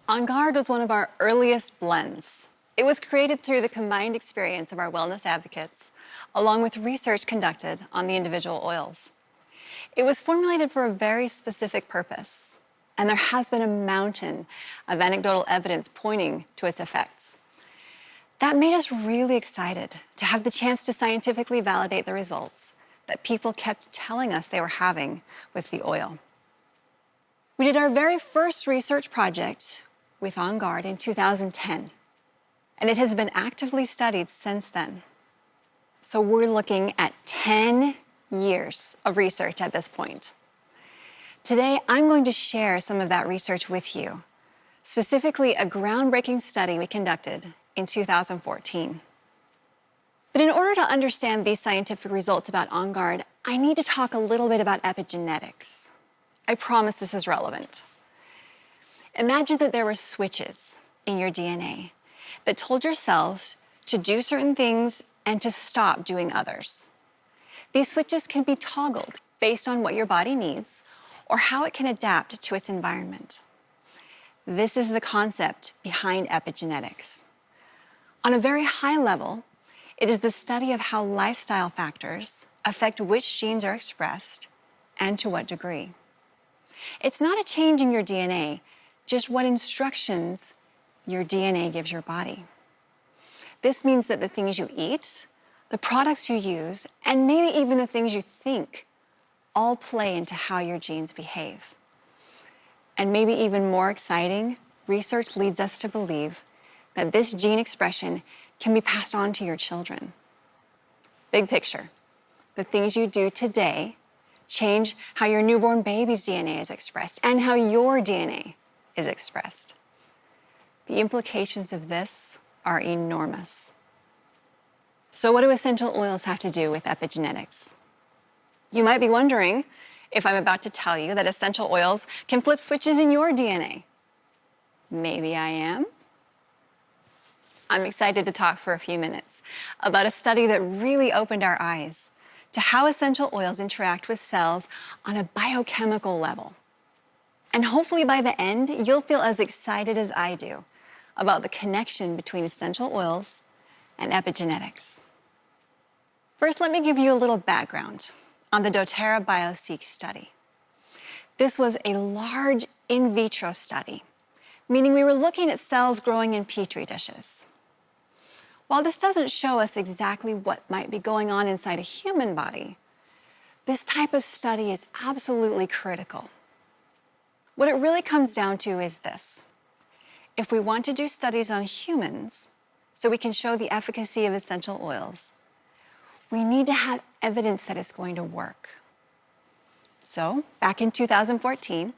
On Guard was one of our earliest blends. It was created through the combined experience of our wellness advocates, along with research conducted on the individual oils. It was formulated for a very specific purpose, and there has been a mountain of anecdotal evidence pointing to its effects. That made us really excited to have the chance to scientifically validate the results that people kept telling us they were having with the oil. We did our very first research project with On Guard in 2010, and it has been actively studied since then. So we're looking at 10 years of research at this point. Today, I'm going to share some of that research with you, specifically a groundbreaking study we conducted in 2014. But in order to understand these scientific results about On Guard, I need to talk a little bit about epigenetics. I promise this is relevant. Imagine that there were switches in your DNA that told your cells to do certain things and to stop doing others. These switches can be toggled based on what your body needs or how it can adapt to its environment. This is the concept behind epigenetics. On a very high level, it is the study of how lifestyle factors affect which genes are expressed and to what degree. It's not a change in your DNA, just what instructions your DNA gives your body. This means that the things you eat, the products you use, and maybe even the things you think all play into how your genes behave. And maybe even more exciting, research leads us to believe that this gene expression can be passed on to your children. Big picture, the things you do today change how your newborn baby's DNA is expressed and how your DNA is expressed. The implications of this are enormous. So what do essential oils have to do with epigenetics? You might be wondering if I'm about to tell you that essential oils can flip switches in your DNA. Maybe I am. I'm excited to talk for a few minutes about a study that really opened our eyes to how essential oils interact with cells on a biochemical level. And hopefully by the end, you'll feel as excited as I do about the connection between essential oils and epigenetics. First, let me give you a little background on the doTERRA BioSeq study. This was a large in vitro study, meaning we were looking at cells growing in petri dishes. While this doesn't show us exactly what might be going on inside a human body, this type of study is absolutely critical. What it really comes down to is this. If we want to do studies on humans so we can show the efficacy of essential oils, we need to have evidence that it's going to work. So, back in 2014,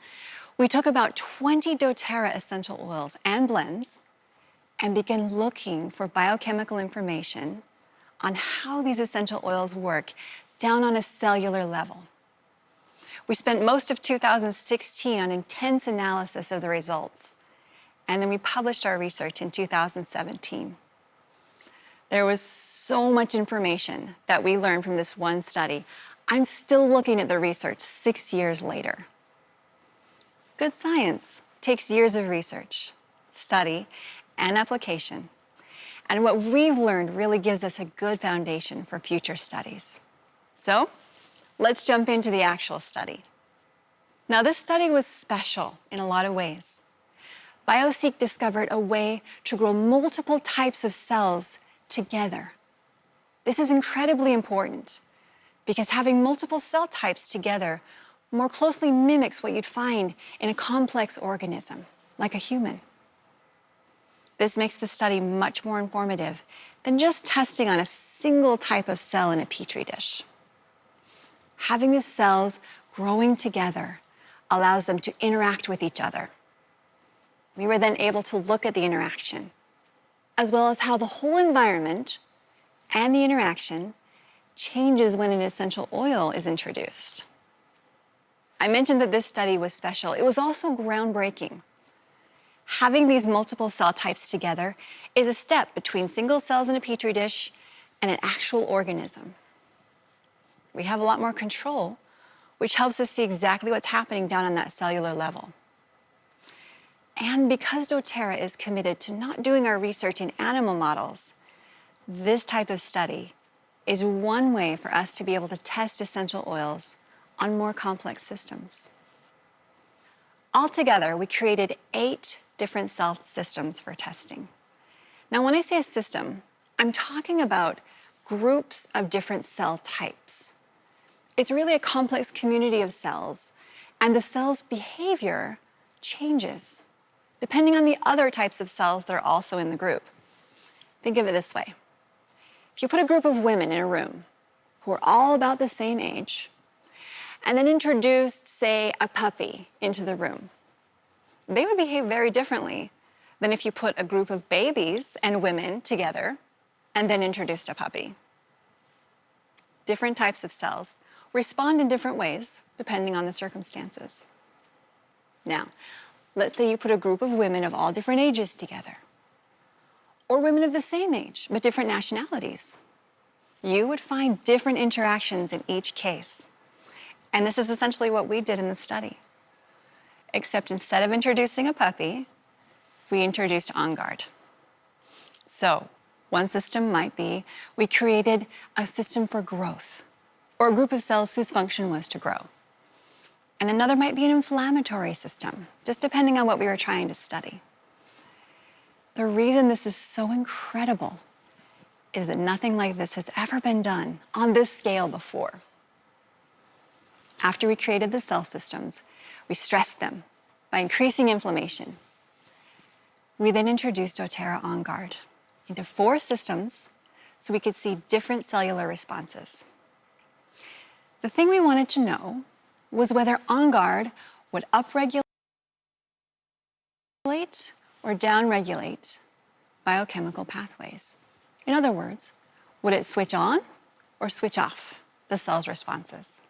we took about 20 doTERRA essential oils and blends and began looking for biochemical information on how these essential oils work down on a cellular level. We spent most of 2016 on intense analysis of the results, and then we published our research in 2017. There was so much information that we learned from this one study. I'm still looking at the research 6 years later. Good science takes years of research, study, and application. And what we've learned really gives us a good foundation for future studies. So, let's jump into the actual study. Now, this study was special in a lot of ways. BioSeq discovered a way to grow multiple types of cells together. This is incredibly important because having multiple cell types together more closely mimics what you'd find in a complex organism, like a human. This makes the study much more informative than just testing on a single type of cell in a petri dish. Having the cells growing together allows them to interact with each other. We were then able to look at the interaction, as well as how the whole environment and the interaction changes when an essential oil is introduced. I mentioned that this study was special. It was also groundbreaking. Having these multiple cell types together is a step between single cells in a petri dish and an actual organism. We have a lot more control, which helps us see exactly what's happening down on that cellular level. And because doTERRA is committed to not doing our research in animal models, this type of study is one way for us to be able to test essential oils on more complex systems. Altogether, we created 8 different cell systems for testing. Now, when I say a system, I'm talking about groups of different cell types. It's really a complex community of cells, and the cell's behavior changes depending on the other types of cells that are also in the group. Think of it this way. If you put a group of women in a room who are all about the same age, and then introduced, say, a puppy into the room, they would behave very differently than if you put a group of babies and women together and then introduced a puppy. Different types of cells respond in different ways depending on the circumstances. Now, let's say you put a group of women of all different ages together, or women of the same age but different nationalities. You would find different interactions in each case. And this is essentially what we did in the study. Except instead of introducing a puppy, we introduced On Guard. So, one system might be we created a system for growth, or a group of cells whose function was to grow. And another might be an inflammatory system, just depending on what we were trying to study. The reason this is so incredible is that nothing like this has ever been done on this scale before. After we created the cell systems, we stressed them by increasing inflammation. We then introduced doTERRA On Guard into 4 systems so we could see different cellular responses. The thing we wanted to know was whether On Guard would upregulate or downregulate biochemical pathways. In other words, would it switch on or switch off the cell's responses?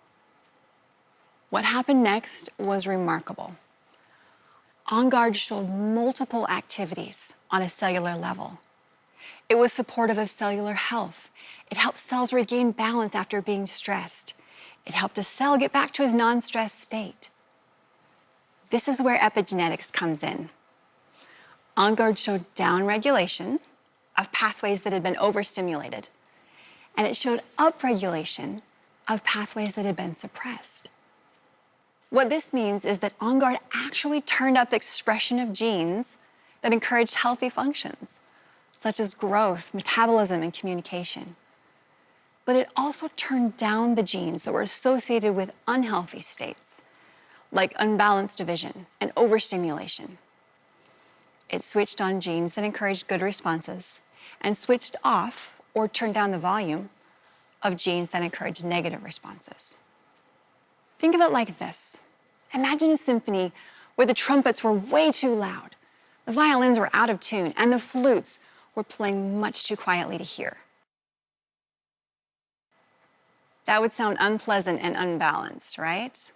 What happened next was remarkable. On Guard showed multiple activities on a cellular level. It was supportive of cellular health. It helped cells regain balance after being stressed. It helped a cell get back to its non-stressed state. This is where epigenetics comes in. On Guard showed downregulation of pathways that had been overstimulated, and it showed upregulation of pathways that had been suppressed. What this means is that On Guard actually turned up expression of genes that encouraged healthy functions, such as growth, metabolism, and communication. But it also turned down the genes that were associated with unhealthy states, like unbalanced division and overstimulation. It switched on genes that encouraged good responses and switched off or turned down the volume of genes that encouraged negative responses. Think of it like this. Imagine a symphony where the trumpets were way too loud, the violins were out of tune, and the flutes were playing much too quietly to hear. That would sound unpleasant and unbalanced, right?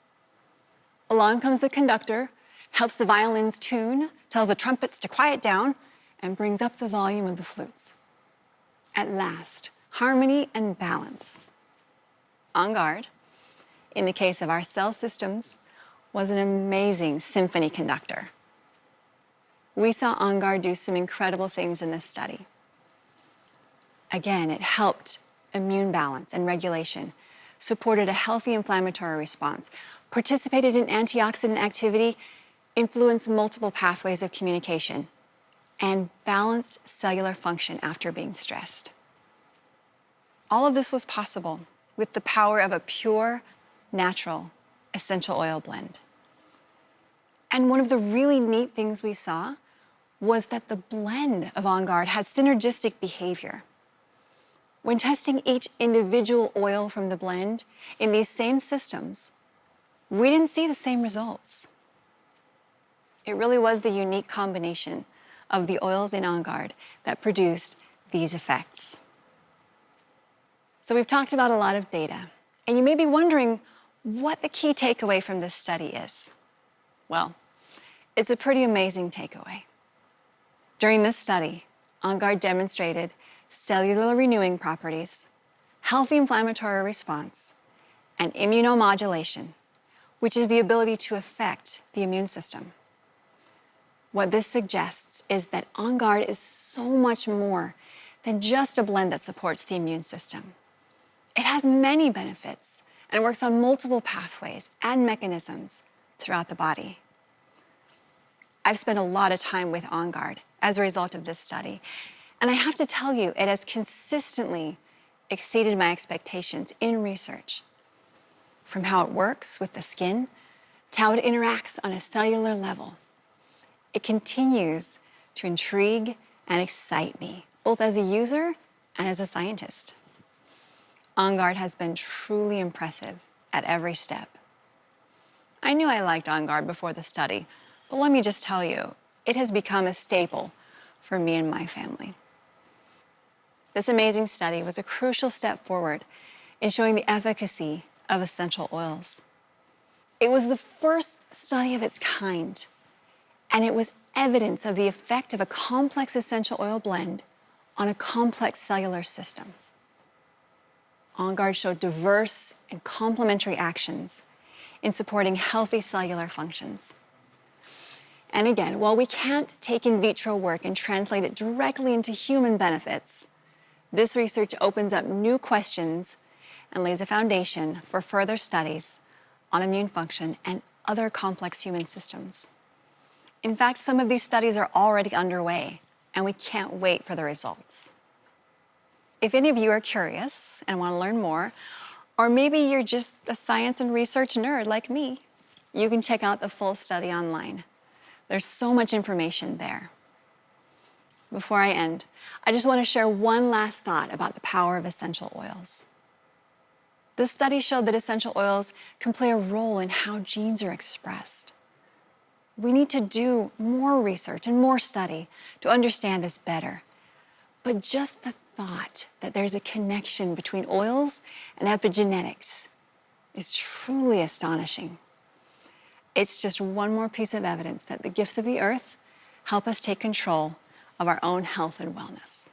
Along comes the conductor, helps the violins tune, tells the trumpets to quiet down, and brings up the volume of the flutes. At last, harmony and balance. On Guard, in the case of our cell systems, was an amazing symphony conductor. We saw On Guard do some incredible things in this study. Again, it helped immune balance and regulation, supported a healthy inflammatory response, participated in antioxidant activity, influenced multiple pathways of communication, and balanced cellular function after being stressed. All of this was possible with the power of a pure, natural, essential oil blend. And one of the really neat things we saw was that the blend of On Guard had synergistic behavior. When testing each individual oil from the blend in these same systems, we didn't see the same results. It really was the unique combination of the oils in On Guard that produced these effects. So we've talked about a lot of data, and you may be wondering what the key takeaway from this study is. Well, it's a pretty amazing takeaway. During this study, On Guard demonstrated cellular renewing properties, healthy inflammatory response, and immunomodulation, which is the ability to affect the immune system. What this suggests is that On Guard is so much more than just a blend that supports the immune system. It has many benefits and works on multiple pathways and mechanisms throughout the body. I've spent a lot of time with On Guard as a result of this study, and I have to tell you, it has consistently exceeded my expectations in research. From how it works with the skin to how it interacts on a cellular level. It continues to intrigue and excite me, both as a user and as a scientist. On Guard has been truly impressive at every step. I knew I liked On Guard before the study, but let me just tell you, it has become a staple for me and my family. This amazing study was a crucial step forward in showing the efficacy of essential oils. It was the first study of its kind, and it was evidence of the effect of a complex essential oil blend on a complex cellular system. On Guard showed diverse and complementary actions in supporting healthy cellular functions. And again, while we can't take in vitro work and translate it directly into human benefits, this research opens up new questions and lays a foundation for further studies on immune function and other complex human systems. In fact, some of these studies are already underway, and we can't wait for the results. If any of you are curious and want to learn more, or maybe you're just a science and research nerd like me, you can check out the full study online. There's so much information there. Before I end, I just want to share one last thought about the power of essential oils. This study showed that essential oils can play a role in how genes are expressed. We need to do more research and more study to understand this better. But just the thought that there's a connection between oils and epigenetics is truly astonishing. It's just one more piece of evidence that the gifts of the earth help us take control of our own health and wellness.